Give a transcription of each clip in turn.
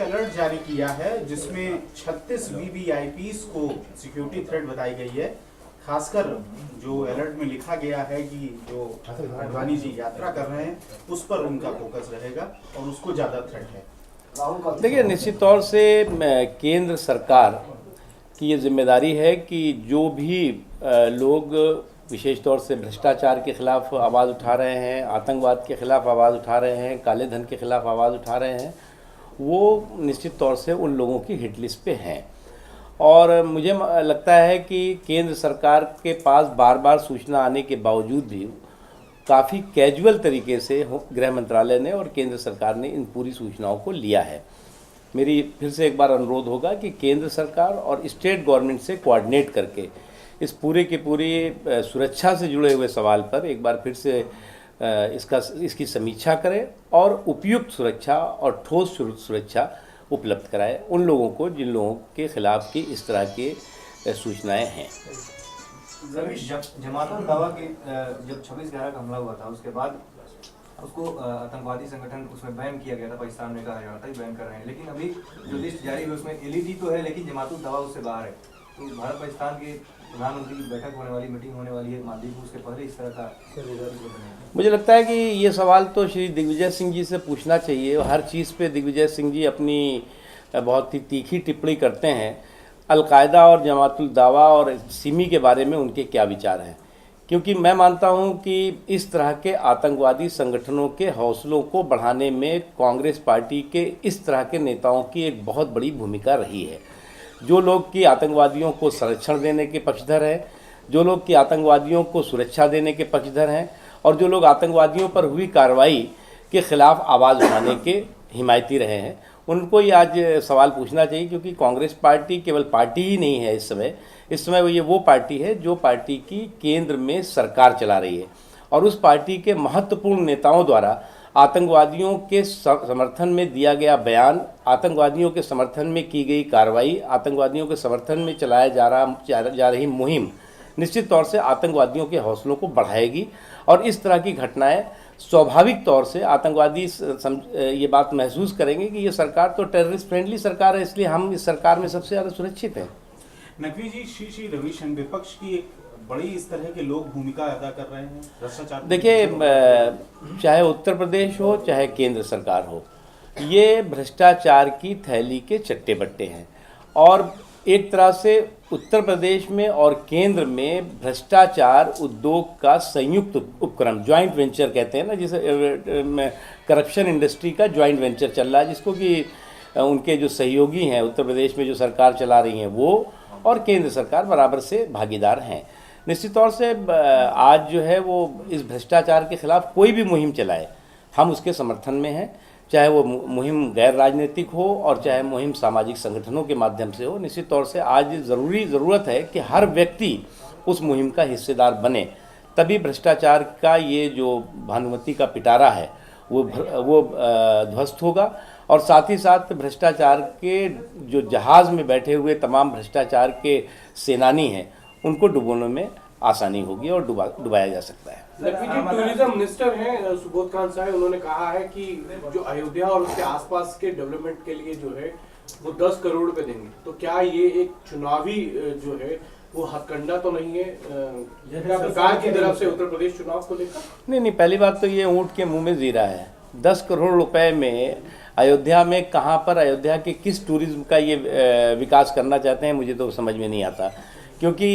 Alert जारी किया है जिसमें 36 वीवीआईपीज को सिक्योरिटी थ्रेट बताई गई है। खासकर जो अलर्ट में लिखा गया है कि जो आडवाणी जी यात्रा कर रहे हैं उस पर उनका फोकस रहेगा और उसको ज़्यादा थ्रेट है। देखिए, निश्चित तौर से केंद्र सरकार की ये जिम्मेदारी है कि जो भी लोग विशेष तौर से भ्रष्टाचार के खिलाफ आवाज़ उठा रहे हैं, आतंकवाद के खिलाफ आवाज़ उठा रहे हैं, काले धन के खिलाफ आवाज़ उठा रहे हैं, वो निश्चित तौर से उन लोगों की हिट लिस्ट पे हैं। और मुझे लगता है कि केंद्र सरकार के पास बार बार सूचना आने के बावजूद भी काफ़ी कैजुअल तरीके से गृह मंत्रालय ने और केंद्र सरकार ने इन पूरी सूचनाओं को लिया है। मेरी फिर से एक बार अनुरोध होगा कि केंद्र सरकार और स्टेट गवर्नमेंट से कोऑर्डिनेट करके इस पूरे के पूरी सुरक्षा से जुड़े हुए सवाल पर एक बार फिर से इसकी समीक्षा करें और उपयुक्त सुरक्षा और ठोस सुरक्षा उपलब्ध कराए उन लोगों को जिन लोगों के खिलाफ की इस तरह के सूचनाएं हैं। जमात दावा के जब 26/11 का हमला हुआ था उसके बाद उसको आतंकवादी संगठन उसमें बैन किया गया था। पाकिस्तान ने कहा जा रहा था बैन कर रहे हैं, लेकिन अभी जो लिस्ट जारी हुई उसमें एलईटी तो है लेकिन जमात दावा उससे बाहर है। तो भारत पाकिस्तान के प्रधानमंत्री की बैठक होने वाली, मीटिंग होने वाली है मालदीव, उसके पहले इस तरह का मुझे लगता है कि ये सवाल तो श्री दिग्विजय सिंह जी से पूछना चाहिए। हर चीज़ पे दिग्विजय सिंह जी अपनी बहुत ही तीखी टिप्पणी करते हैं। अलकायदा और जमातुल दावा और सिमी के बारे में उनके क्या विचार हैं, क्योंकि मैं मानता हूं कि इस तरह के आतंकवादी संगठनों के हौसलों को बढ़ाने में कांग्रेस पार्टी के इस तरह के नेताओं की एक बहुत बड़ी भूमिका रही है। जो लोग कि आतंकवादियों को संरक्षण देने के पक्षधर हैं, जो लोग कि आतंकवादियों को सुरक्षा देने के पक्षधर हैं और जो लोग आतंकवादियों पर हुई कार्रवाई के खिलाफ आवाज़ उठाने के हिमायती रहे हैं, उनको ही आज सवाल पूछना चाहिए। क्योंकि कांग्रेस पार्टी केवल पार्टी ही नहीं है, इस समय ये वो पार्टी है जो पार्टी की केंद्र में सरकार चला रही है और उस पार्टी के महत्वपूर्ण नेताओं द्वारा आतंकवादियों के समर्थन में दिया गया बयान, आतंकवादियों के समर्थन में की गई कार्रवाई, आतंकवादियों के समर्थन में चलाया जा रही मुहिम निश्चित तौर से आतंकवादियों के हौसलों को बढ़ाएगी। और इस तरह की घटनाएं स्वाभाविक तौर से आतंकवादी ये बात महसूस करेंगे कि ये सरकार तो टेररिस्ट फ्रेंडली सरकार है, इसलिए हम इस सरकार में सबसे ज़्यादा सुरक्षित हैं। नकवी जी, श्री रविशंकर विपक्ष की एक बड़ी इस तरह के लोग भूमिका अदा कर रहे हैं भ्रष्टाचार। देखिए, चाहे उत्तर प्रदेश हो चाहे केंद्र सरकार हो, ये भ्रष्टाचार की थैली के चट्टे बट्टे हैं। और एक तरह से उत्तर प्रदेश में और केंद्र में भ्रष्टाचार उद्योग का संयुक्त उपक्रम, जॉइंट वेंचर कहते हैं ना, जिसे करप्शन इंडस्ट्री का जॉइंट वेंचर चल रहा है, जिसको कि उनके जो सहयोगी हैं उत्तर प्रदेश में जो सरकार चला रही हैं वो और केंद्र सरकार बराबर से भागीदार हैं। निश्चित तौर से आज जो है वो इस भ्रष्टाचार के खिलाफ कोई भी मुहिम चलाए, हम उसके समर्थन में हैं, चाहे वो मुहिम गैर राजनीतिक हो और चाहे मुहिम सामाजिक संगठनों के माध्यम से हो। निश्चित तौर से आज ज़रूरत है कि हर व्यक्ति उस मुहिम का हिस्सेदार बने, तभी भ्रष्टाचार का ये जो भानुमति का पिटारा है वो ध्वस्त होगा। और साथ ही साथ भ्रष्टाचार के जो जहाज़ में बैठे हुए तमाम भ्रष्टाचार के सेनानी हैं उनको डुबोने में आसानी होगी और डुबाया जा सकता है। टूरिज्म मिनिस्टर हैं सुबोध खान साहब, उन्होंने कहा है कि जो अयोध्या और उसके आसपास के डेवलपमेंट के लिए जो है वो 10 करोड़ रुपए देंगे। तो क्या ये एक चुनावी जो है वो हथकंडा तो नहीं है सरकार की तरफ से उत्तर प्रदेश चुनाव को लेकर? नहीं, पहली बात तो ये ऊँट के मुंह में जीरा है। 10 करोड़ रुपए में अयोध्या में कहाँ पर, अयोध्या के किस टूरिज्म का ये विकास करना चाहते हैं, मुझे तो समझ में नहीं आता। क्योंकि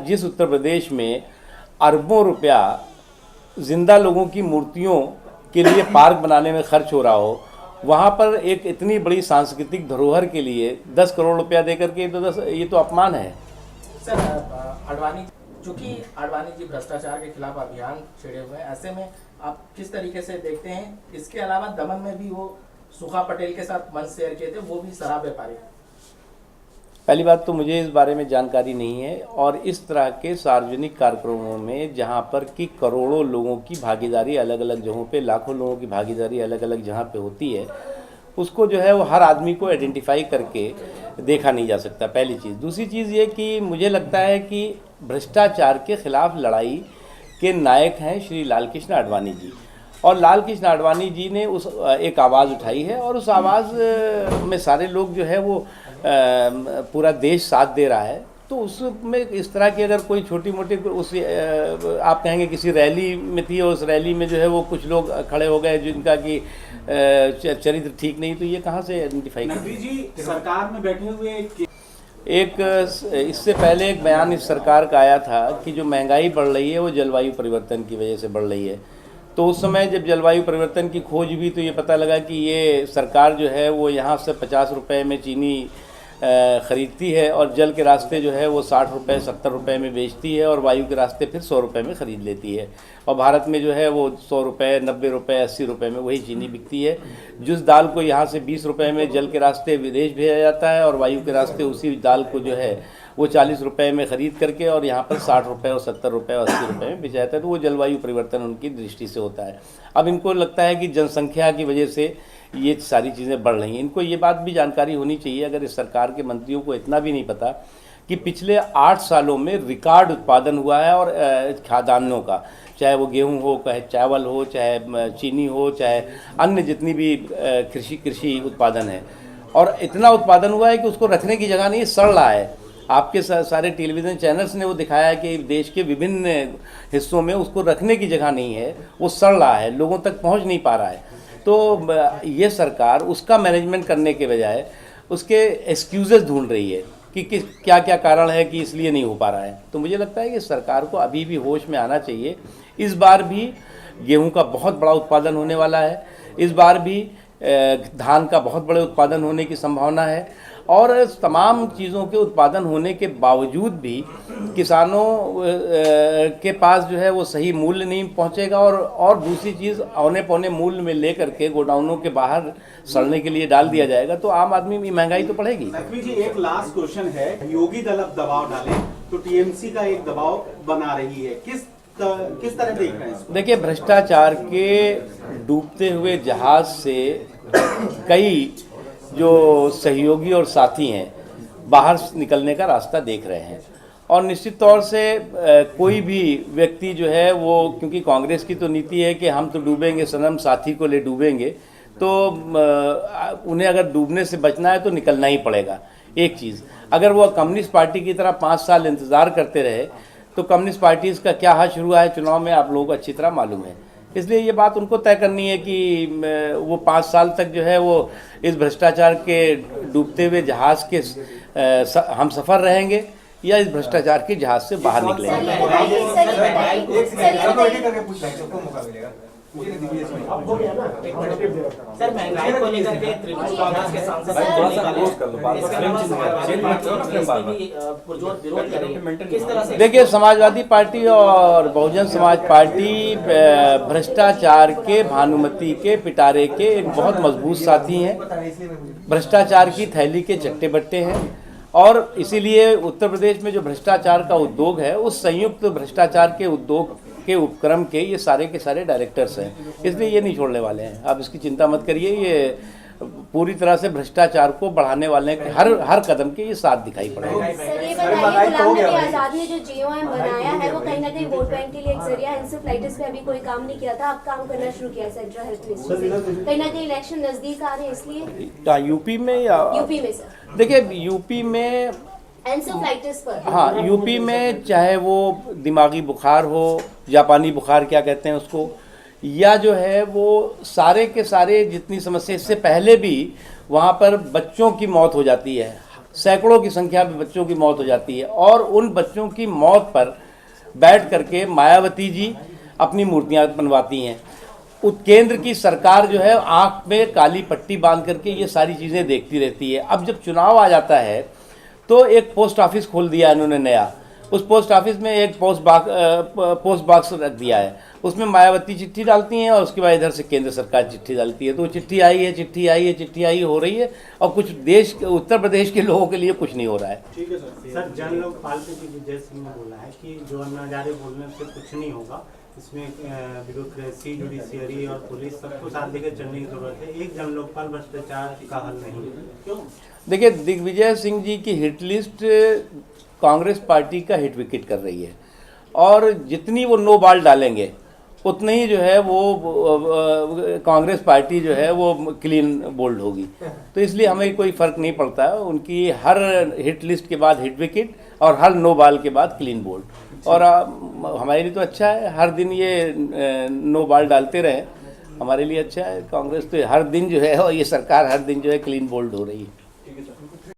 जिस उत्तर प्रदेश में अरबों रुपया जिंदा लोगों की मूर्तियों के लिए पार्क बनाने में खर्च हो रहा हो, वहाँ पर एक इतनी बड़ी सांस्कृतिक धरोहर के लिए 10 करोड़ रुपया देकर के ये तो अपमान है। सर, आडवाणी जी भ्रष्टाचार के खिलाफ अभियान छेड़े हुए हैं, ऐसे में आप किस तरीके से देखते हैं? इसके अलावा दमन में भी वो सुखा पटेल के साथ मंच शेयर किए थे, वो भी शराब व्यापारी। पहली बात तो मुझे इस बारे में जानकारी नहीं है और इस तरह के सार्वजनिक कार्यक्रमों में जहाँ पर कि करोड़ों लोगों की भागीदारी अलग अलग जगहों पे, लाखों लोगों की भागीदारी अलग अलग जहाँ पे होती है, उसको जो है वो हर आदमी को आइडेंटिफाई करके देखा नहीं जा सकता, पहली चीज़। दूसरी चीज़ ये कि मुझे लगता है कि भ्रष्टाचार के खिलाफ लड़ाई के नायक हैं श्री लालकृष्ण आडवाणी जी। और लाल कृष्ण आडवाणी जी ने उस एक आवाज़ उठाई है और उस आवाज़ में सारे लोग जो है वो पूरा देश साथ दे रहा है। तो उसमें इस तरह की अगर कोई छोटी मोटी उस आप कहेंगे किसी रैली में थी और उस रैली में जो है वो कुछ लोग खड़े हो गए जिनका कि चरित्र ठीक नहीं, तो ये कहाँ से आइडेंटिफाई नकवी जी सरकार में बैठे हुए एक इससे पहले एक बयान इस सरकार का आया था कि जो महंगाई बढ़ रही है वो जलवायु परिवर्तन की वजह से बढ़ रही है। तो उस समय जब जलवायु परिवर्तन की खोज हुई तो ये पता लगा कि ये सरकार जो है वो यहाँ से 50 रुपये में चीनी ख़रीदती है और जल के रास्ते जो है वो 60 रुपये 70 रुपये में बेचती है और वायु के रास्ते फिर 100 रुपये में ख़रीद लेती है। और भारत में जो है वो 100 रुपये 90 रुपये 80 रुपये में वही चीनी बिकती है। जिस दाल को यहाँ से 20 रुपये में जल के रास्ते विदेश भेजा जाता है और वायु के रास्ते उसी दाल को जो है वो 40 रुपये में ख़रीद करके और यहाँ पर 60 रुपये और 70 रुपये और 80 रुपये में बेचा जाता है। तो वो जलवायु परिवर्तन उनकी दृष्टि से होता है। अब इनको लगता है कि जनसंख्या की वजह से ये सारी चीज़ें बढ़ रही हैं। इनको ये बात भी जानकारी होनी चाहिए, अगर इस सरकार के मंत्रियों को इतना भी नहीं पता कि पिछले 8 सालों में रिकॉर्ड उत्पादन हुआ है और खाद्यान्नों का, चाहे वो गेहूं हो, चाहे चावल हो, चाहे चीनी हो, चाहे अन्य जितनी भी कृषि उत्पादन है, और इतना उत्पादन हुआ है कि उसको रखने की जगह नहीं, सड़ रहा है। आपके सारे टेलीविज़न चैनल्स ने वो दिखाया है कि देश के विभिन्न हिस्सों में उसको रखने की जगह नहीं है, वो सड़ रहा है, लोगों तक पहुंच नहीं पा रहा है। तो ये सरकार उसका मैनेजमेंट करने के बजाय उसके एक्सक्यूज़ेस ढूंढ रही है कि क्या क्या कारण है कि इसलिए नहीं हो पा रहा है। तो मुझे लगता है कि सरकार को अभी भी होश में आना चाहिए। इस बार भी गेहूं का बहुत बड़ा उत्पादन होने वाला है, इस बार भी धान का बहुत बड़े उत्पादन होने की संभावना है, और तमाम चीज़ों के उत्पादन होने के बावजूद भी किसानों के पास जो है वो सही मूल्य नहीं पहुंचेगा, और दूसरी चीज़ औने पौने मूल्य में लेकर के गोडाउनों के बाहर सड़ने के लिए डाल दिया जाएगा, तो आम आदमी की महंगाई तो बढ़ेगी। नकवी जी एक लास्ट क्वेश्चन है, योगी दल अब दबाव डाले तो टीएमसी का एक दबाव बना रही है, किस तरह देख रहे हैं? देखिए, भ्रष्टाचार के डूबते हुए जहाज से कई जो सहयोगी और साथी हैं बाहर निकलने का रास्ता देख रहे हैं, और निश्चित तौर से कोई भी व्यक्ति जो है वो, क्योंकि कांग्रेस की तो नीति है कि हम तो डूबेंगे सनम साथी को ले डूबेंगे, तो उन्हें अगर डूबने से बचना है तो निकलना ही पड़ेगा। एक चीज़, अगर वो कम्युनिस्ट पार्टी की तरह 5 साल इंतज़ार करते रहे तो कम्युनिस्ट पार्टीज़ का क्या हाल शुरू हुआ है चुनाव में आप लोगों को अच्छी तरह मालूम है। इसलिए ये बात उनको तय करनी है कि वो 5 साल तक जो है वो इस भ्रष्टाचार के डूबते हुए जहाज़ के हम सफ़र रहेंगे या इस भ्रष्टाचार के जहाज़ से बाहर निकलेंगे। सर, महंगाई को लेकर के त्रिभुज कांग्रेस के सांसद विरोध कर रही है, किस तरह से? देखिए, समाजवादी पार्टी और बहुजन समाज पार्टी भ्रष्टाचार के भानुमति के पिटारे के एक बहुत मजबूत साथी हैं, भ्रष्टाचार की थैली के चट्टे बट्टे हैं, और इसीलिए उत्तर प्रदेश में जो भ्रष्टाचार का उद्योग है उस संयुक्त भ्रष्टाचार के उद्योग के उपक्रम के ये सारे के सारे डायरेक्टर्स हैं, इसलिए ये नहीं छोड़ने वाले हैं। आप इसकी चिंता मत करिए, ये पूरी तरह से भ्रष्टाचार को बढ़ाने वाले के हर कदम के ये साथ दिखाई पड़ेगा। सर, ये बताइए, गुलाम नबी आजाद ने जो जेओएम बनाया है वो कहीं ना कहीं वोट बैंक के लिए एक जरिया है। इंसेफ्लाइटिस पे अभी कोई काम नहीं किया था, अब काम करना शुरू किया सेंट्रल हेल्थ मिनिस्ट्री से, कहीं ना कहीं इलेक्शन नजदीक आ रहे हैं इसलिए। यूपी में या यूपी में सर? देखिए, यूपी में एंसेफ्लाइटिस पर, हाँ, यूपी में चाहे वो दिमागी बुखार हो, जापानी बुखार क्या कहते हैं उसको, या जो है वो सारे के सारे जितनी समस्या, इससे पहले भी वहाँ पर बच्चों की मौत हो जाती है, सैकड़ों की संख्या में बच्चों की मौत हो जाती है, और उन बच्चों की मौत पर बैठ करके मायावती जी अपनी मूर्तियाँ बनवाती हैं। केंद्र की सरकार जो है आँख में काली पट्टी बांध करके ये सारी चीज़ें देखती रहती है। अब जब चुनाव आ जाता है तो एक पोस्ट ऑफिस खोल दिया इन्होंने नया, उस पोस्ट ऑफिस में एक पोस्ट बॉक्स रख दिया है, उसमें मायावती चिट्ठी डालती हैं और उसके बाद इधर से केंद्र सरकार चिट्ठी डालती है। तो चिट्ठी आई है, चिट्ठी आई है, चिट्ठी आई हो रही है, और कुछ देश उत्तर प्रदेश के लोगों के लिए कुछ नहीं हो रहा है। ठीक है सर। सर, जन लोकपाल पे विजय सिंह ने बोला है कि जो अन्ना हजारे बोलने से कुछ नहीं होगा, इसमें ब्यूरोक्रेसी, जुडिशियरी और पुलिस सबको साथ लेकर चलने की जरूरत है, एक जन लोकपाल भ्रष्टाचार का हल नहीं। क्यों? देखिए, दिग्विजय सिंह जी की हिट लिस्ट कांग्रेस पार्टी का हिट विकेट कर रही है, और जितनी वो नो बॉल डालेंगे उतने ही जो है वो कांग्रेस पार्टी जो है वो क्लीन बोल्ड होगी। तो इसलिए हमें कोई फ़र्क नहीं पड़ता है, उनकी हर हिट लिस्ट के बाद हिट विकेट और हर नो बॉल के बाद क्लीन बोल्ड। और हमारे लिए तो अच्छा है, हर दिन ये नो बॉल डालते रहे, हमारे लिए अच्छा है। कांग्रेस तो हर दिन जो है और ये सरकार हर दिन जो है क्लीन बोल्ड हो रही है।